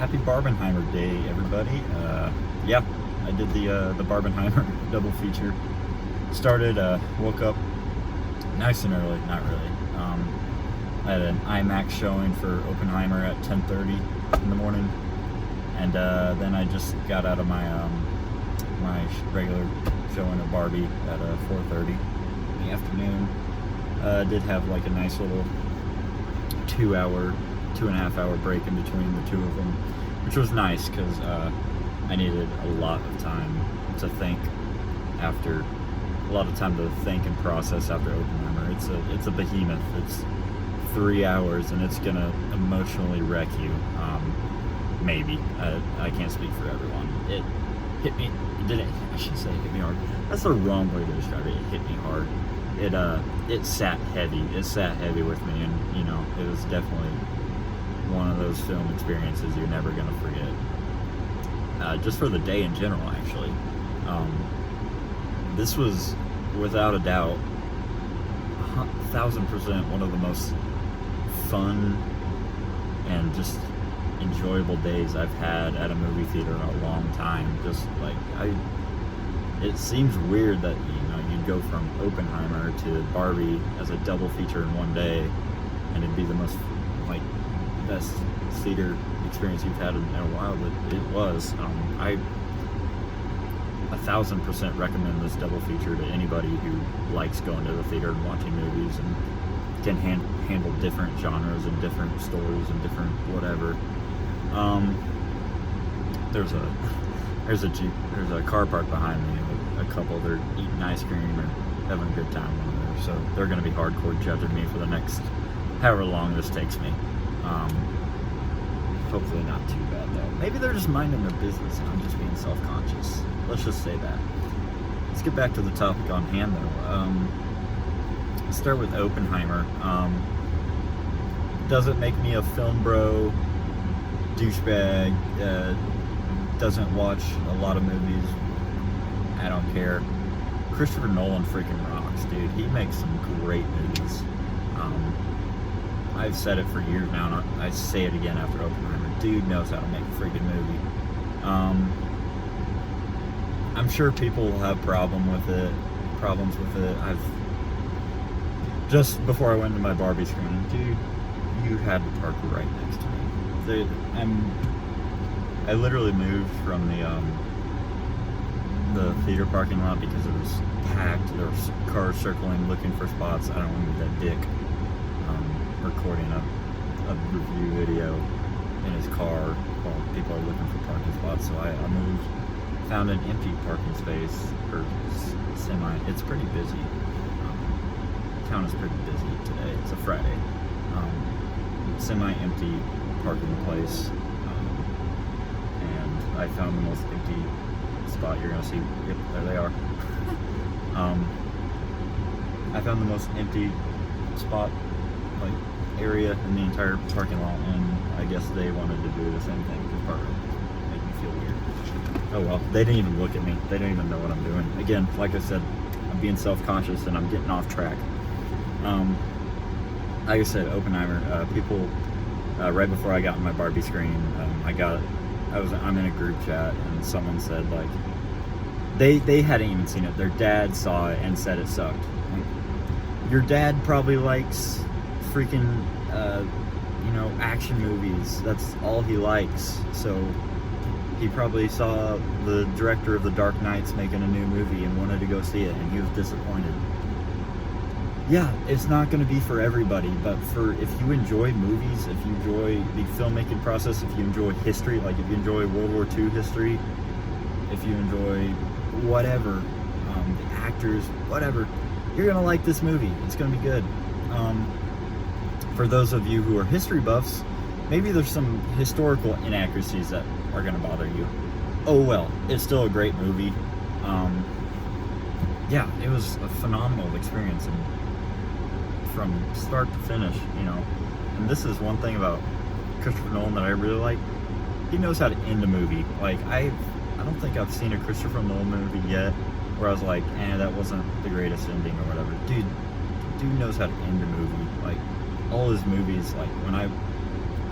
Happy Barbenheimer Day, everybody. Yeah, I did the Barbenheimer double feature. Started, woke up nice and early, not really. I had an IMAX showing for Oppenheimer at 10:30 in the morning, and then I just got out of my my regular showing of Barbie at 4:30 in the afternoon. Did have like a nice little 2.5 hour break in between the two of them, which was nice because I needed a lot of time to think after, a lot of time to think and process after Oppenheimer. It's a behemoth. It's 3 hours and it's gonna emotionally wreck you. Maybe I can't speak for everyone. It hit me. It didn't. I should say it hit me hard. That's the wrong way to describe it. It hit me hard. It sat heavy. It sat heavy with me, and you know, it was definitely one of those film experiences you're never gonna forget. Just for the day in general, actually. This was, without a doubt, 1,000% one of the most fun and just enjoyable days I've had at a movie theater in a long time. Just like it seems weird that you'd go from Oppenheimer to Barbie as a double feature in one day, and it'd be the most best theater experience you've had in a while. But it was. I 1,000% recommend this double feature to anybody who likes going to the theater and watching movies and can handle different genres and different stories and different whatever. There's a car parked behind me with a couple. They're eating ice cream or having a good time over there, so they're going to be hardcore judging me for the next however long this takes me. Hopefully not too bad though. Maybe they're just minding their business and I'm just being self-conscious. Let's just say that. Let's get back to the topic on hand though. Let's start with Oppenheimer. Doesn't make me a film bro, douchebag, doesn't watch a lot of movies. I don't care. Christopher Nolan freaking rocks, dude. He makes some great movies. I've said it for years now, and I say it again after Oppenheimer. Dude knows how to make a freaking movie. I'm sure people will have problems with it. Just before I went to my Barbie screening, dude, you had to park right next to me. I literally moved from the theater parking lot because it was packed. There was cars circling, looking for spots. I don't want to be that dick recording a review video in his car while people are looking for parking spots. So I moved, found an empty parking space for semi. It's pretty busy. Town is pretty busy today. It's a Friday. Semi-empty parking place, and I found the most empty spot you're gonna see. Yep, there they are. I found the most empty spot, area in the entire parking lot, and I guess they wanted to do the same thing with parking. Made me feel weird. Oh well, they didn't even look at me. They didn't even know what I'm doing. Again, like I said, I'm being self-conscious and I'm getting off track. Like I said, Oppenheimer, people, right before I got in my Barbie screen, I'm in a group chat, and someone said, they hadn't even seen it. Their dad saw it and said it sucked. Your dad probably likes freaking, action movies. That's all he likes. So he probably saw the director of The Dark Knights making a new movie and wanted to go see it, and he was disappointed. Yeah, it's not going to be for everybody, but if you enjoy movies, if you enjoy the filmmaking process, if you enjoy history, if you enjoy World War II history, if you enjoy whatever, the actors, whatever, you're going to like this movie. It's going to be good. For those of you who are history buffs, maybe there's some historical inaccuracies that are going to bother you. Oh well, it's still a great movie. Yeah, it was a phenomenal experience, and from start to finish, and this is one thing about Christopher Nolan that I really like. He knows how to end a movie. I don't think I've seen a Christopher Nolan movie yet where I was like, that wasn't the greatest ending or whatever. Dude knows how to end a movie. All his movies,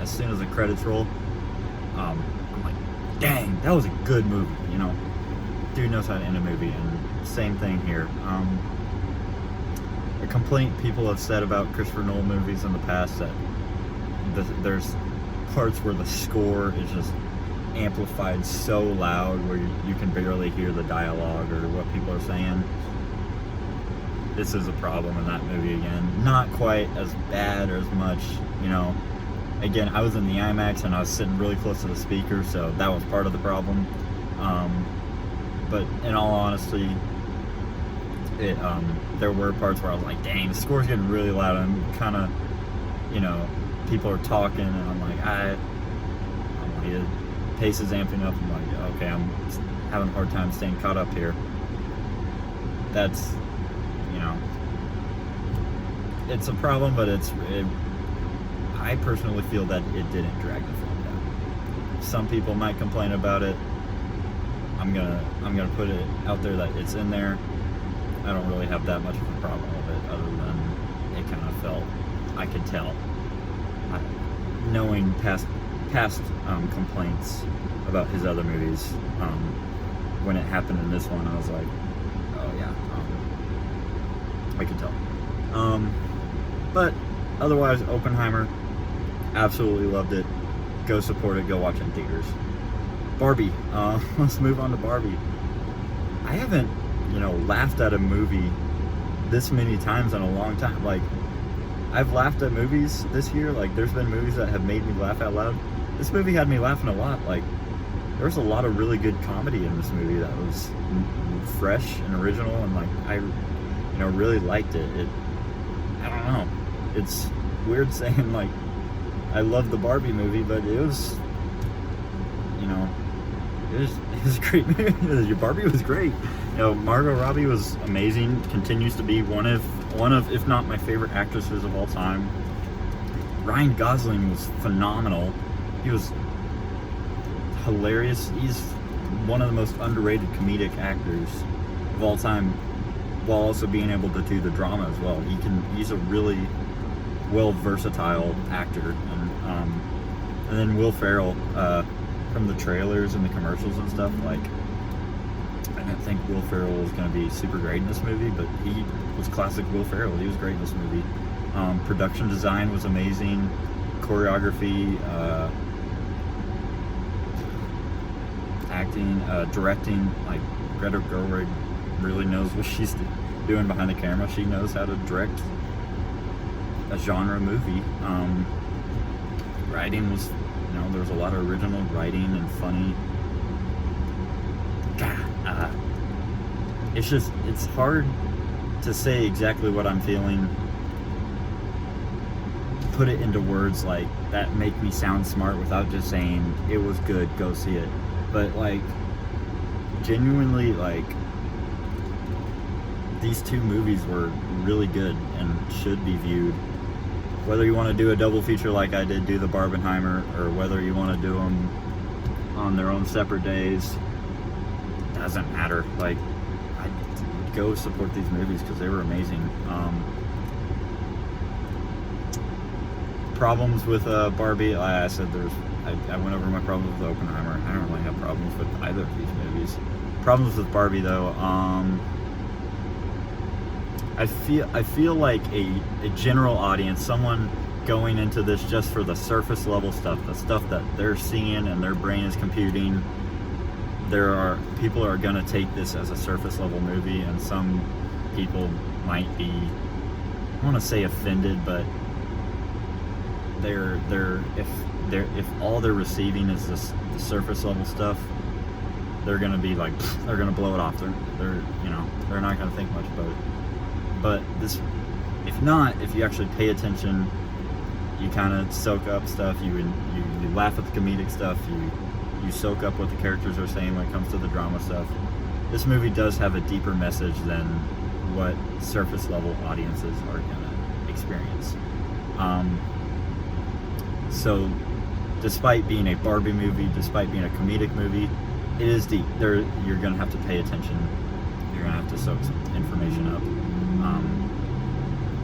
as soon as the credits roll, I'm like, dang, that was a good movie. You know, dude knows how to end a movie, and same thing here. A complaint people have said about Christopher Nolan movies in the past that there's parts where the score is just amplified so loud where you can barely hear the dialogue or what people are saying. This is a problem in that movie again. Not quite as bad or as much, you know. Again, I was in the IMAX and I was sitting really close to the speaker, so that was part of the problem. But in all honesty, there were parts where I was like, dang, the score's getting really loud. I'm kind of, you know, people are talking and I'm like, the pace is amping up. I'm like, okay, I'm having a hard time staying caught up here. That's, you know, it's a problem, but I personally feel that it didn't drag the film down. Some people might complain about it. I'm gonna put it out there that it's in there. I don't really have that much of a problem with it, other than it kind of felt, I could tell, knowing past complaints about his other movies. When it happened in this one, I was like, oh yeah, I could tell. But otherwise, Oppenheimer, absolutely loved it. Go support it. Go watch it in theaters. Barbie. Let's move on to Barbie. I haven't, laughed at a movie this many times in a long time. Like, I've laughed at movies this year. Like, there's been movies that have made me laugh out loud. This movie had me laughing a lot. Like, there was a lot of really good comedy in this movie that was fresh and original, and like I, really liked it. I don't know. It's weird saying like I love the Barbie movie, but it was, it was a great movie. Barbie was great. Margot Robbie was amazing. Continues to be one of, if not my favorite actresses of all time. Ryan Gosling was phenomenal. He was hilarious. He's one of the most underrated comedic actors of all time, while also being able to do the drama as well. He's a really versatile actor. And then Will Ferrell, from the trailers and the commercials and stuff, like, I didn't think Will Ferrell was going to be super great in this movie, but he was classic Will Ferrell. He was great in this movie. Production design was amazing. Choreography, acting, directing, like, Greta Gerwig really knows what she's doing behind the camera. She knows how to direct a genre movie. Writing was, there was a lot of original writing and funny. It's hard to say exactly what I'm feeling, put it into words like that make me sound smart without just saying it was good, go see it. But like, genuinely, like, these two movies were really good and should be viewed. Whether you want to do a double feature like I did, do the Barbenheimer, or whether you want to do them on their own separate days, doesn't matter. Like, I'd go support these movies because they were amazing. Problems with Barbie, I said I went over my problems with Oppenheimer. I don't really have problems with either of these movies. Problems with Barbie, though, I feel like a general audience, someone going into this just for the surface level stuff, the stuff that they're seeing and their brain is computing, people are gonna take this as a surface level movie, and some people might be, I want to say offended, but if all they're receiving is the surface level stuff, they're gonna be like, they're gonna blow it off. They're not gonna think much about it. But this, if you actually pay attention, you kind of soak up stuff. You laugh at the comedic stuff. You soak up what the characters are saying when it comes to the drama stuff. This movie does have a deeper message than what surface level audiences are gonna experience. So, despite being a Barbie movie, despite being a comedic movie, it is deep. You're gonna have to pay attention. You're gonna have to soak some information up.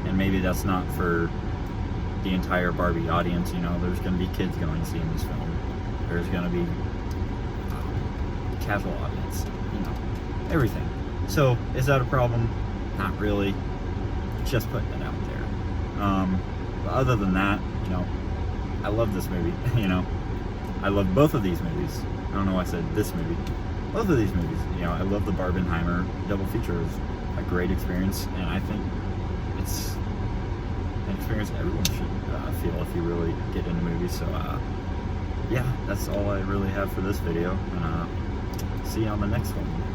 And maybe that's not for the entire Barbie audience. You know, there's going to be kids going to see this film. There's going to be casual audience. You know, everything. So, is that a problem? Not really. Just putting it out there. But other than that, you know, I love this movie. You know, I love both of these movies. I don't know why I said this movie. Both of these movies. You know, I love the Barbenheimer double feature. It was a great experience, and I think it's an experience everyone should feel if you really get into movies. So, yeah, that's all I really have for this video. And see you on the next one.